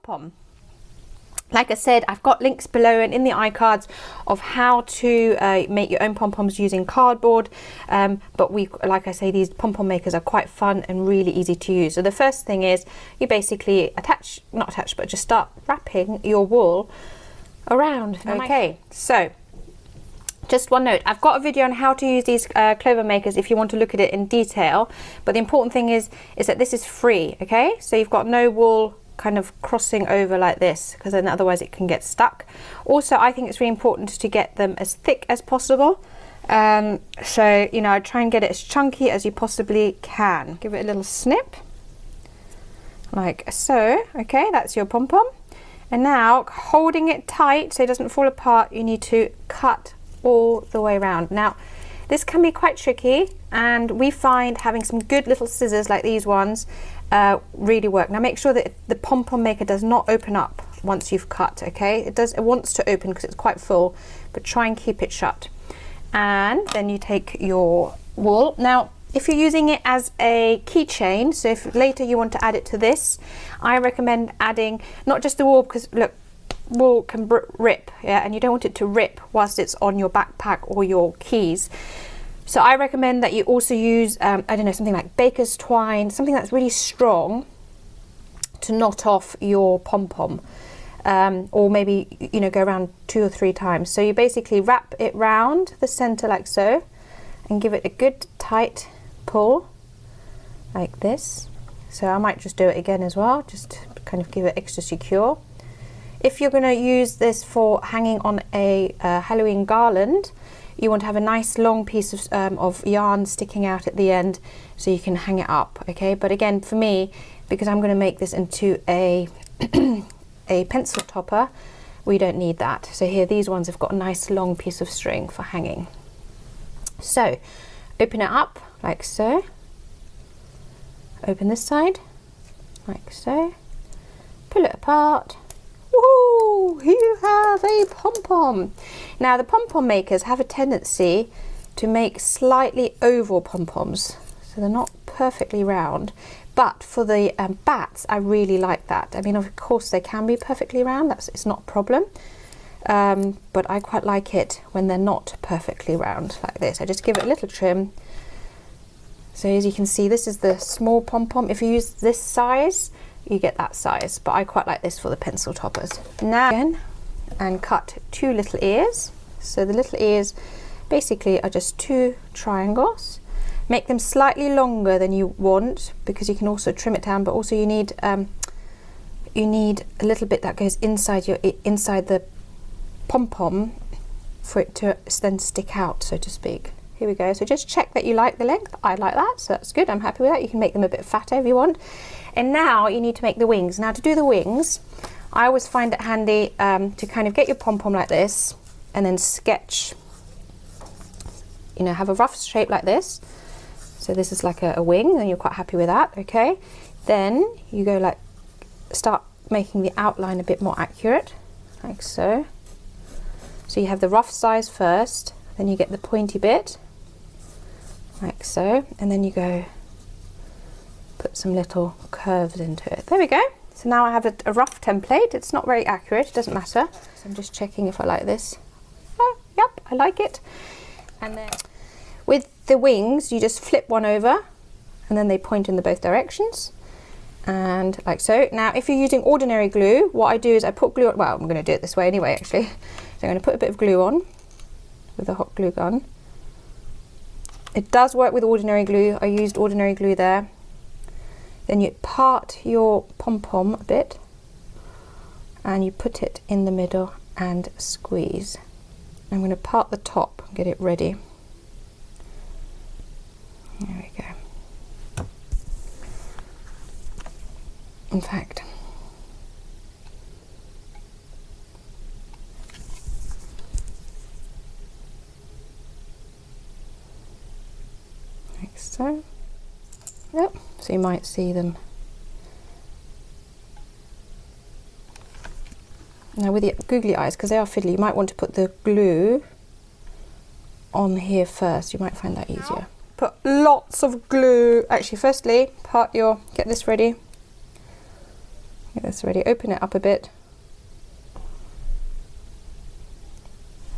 pom-pom. Like I said, I've got links below and in the iCards of how to make your own pom-poms using cardboard. But like I say, these pom-pom makers are quite fun and really easy to use. So the first thing is you basically but just start wrapping your wool around. Okay, so just one note, I've got a video on how to use these clover makers if you want to look at it in detail. But the important thing is that this is free, okay? So you've got no wool kind of crossing over like this, because then otherwise it can get stuck. Also, I think it's really important to get them as thick as possible. So, you know, try and get it as chunky as you possibly can. Give it a little snip, like so. Okay, that's your pom-pom. And now, holding it tight so it doesn't fall apart, you need to cut all the way around. Now, this can be quite tricky, and we find having some good little scissors like these ones really work. Now make sure that the pom-pom maker does not open up once you've cut, okay? It wants to open because it's quite full, but try and keep it shut. And then you take your wool. Now, if you're using it as a keychain, so if later you want to add it to this, I recommend adding not just the wool, because look, wool can rip, yeah, and you don't want it to rip whilst it's on your backpack or your keys. So I recommend that you also use, I don't know, something like baker's twine, something that's really strong to knot off your pom-pom. Or maybe, you know, go around 2 or 3 times. So you basically wrap it round the center like so, and give it a good tight pull, like this. So I might just do it again as well, just to kind of give it extra secure. If you're going to use this for hanging on a Halloween garland, you want to have a nice long piece of yarn sticking out at the end so you can hang it up, okay? But again, for me, because I'm going to make this into a a pencil topper, we don't need that. So here, these ones have got a nice long piece of string for hanging. So open it up like so. Open this side like so. Pull it apart. Woohoo! You have a pom-pom. Now the pom-pom makers have a tendency to make slightly oval pom-poms, so they're not perfectly round. But for the bats, I really like that. I mean, of course, they can be perfectly round. It's not a problem. But I quite like it when they're not perfectly round like this. I just give it a little trim. So as you can see, this is the small pom-pom. If you use this size, you get that size, but I quite like this for the pencil toppers. Now again, and cut 2 little ears. So the little ears basically are just 2 triangles. Make them slightly longer than you want, because you can also trim it down, but also you need a little bit that goes inside the pom-pom for it to then stick out, so to speak. Here we go. So just check that you like the length. I like that, so that's good. I'm happy with that. You can make them a bit fatter if you want. And now you need to make the wings. Now to do the wings, I always find it handy to kind of get your pom-pom like this and then sketch, you know, have a rough shape like this. So this is like a wing, and you're quite happy with that, okay? Then you go like, start making the outline a bit more accurate, like so. So you have the rough size first, then you get the pointy bit, like so, and then you go put some little curves into it. There we go. So now I have a rough template. It's not very accurate, it doesn't matter. So I'm just checking if I like this. Oh, yep, I like it. And then with the wings, you just flip one over, and then they point in both directions, and like so. Now, if you're using ordinary glue, what I do is I put glue on. Well, I'm going to do it this way anyway, actually. So I'm going to put a bit of glue on with a hot glue gun. It does work with ordinary glue. I used ordinary glue there. Then you part your pom-pom a bit, and you put it in the middle and squeeze. I'm going to part the top and get it ready. There we go. In fact, like so. Yep, so you might see them. Now with your googly eyes, because they are fiddly, you might want to put the glue on here first. You might find that easier. Put lots of glue. Actually, firstly, get this ready. Get this ready, open it up a bit,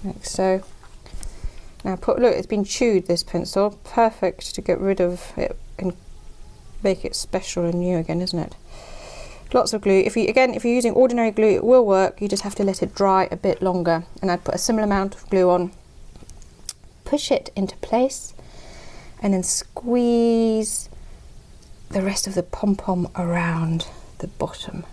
like so. Now look, it's been chewed, this pencil, perfect to get rid of it and make it special and new again, isn't it? Lots of glue. If you're using ordinary glue, it will work, you just have to let it dry a bit longer. And I'd put a similar amount of glue on, push it into place, and then squeeze the rest of the pom-pom around the bottom.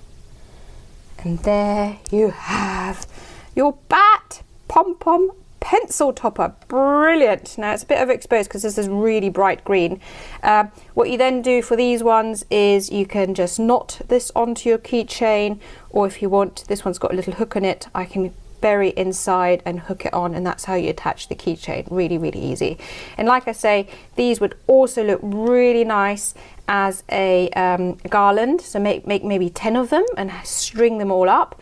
And there you have your Bat pom-pom pencil topper. Brilliant. Now it's a bit overexposed because this is really bright green. What you then do for these ones is you can just knot this onto your keychain, or if you want, this one's got a little hook on it, I can bury inside and hook it on, and that's how you attach the keychain. Really, really easy. And like I say, these would also look really nice as a garland, so make maybe 10 of them and string them all up.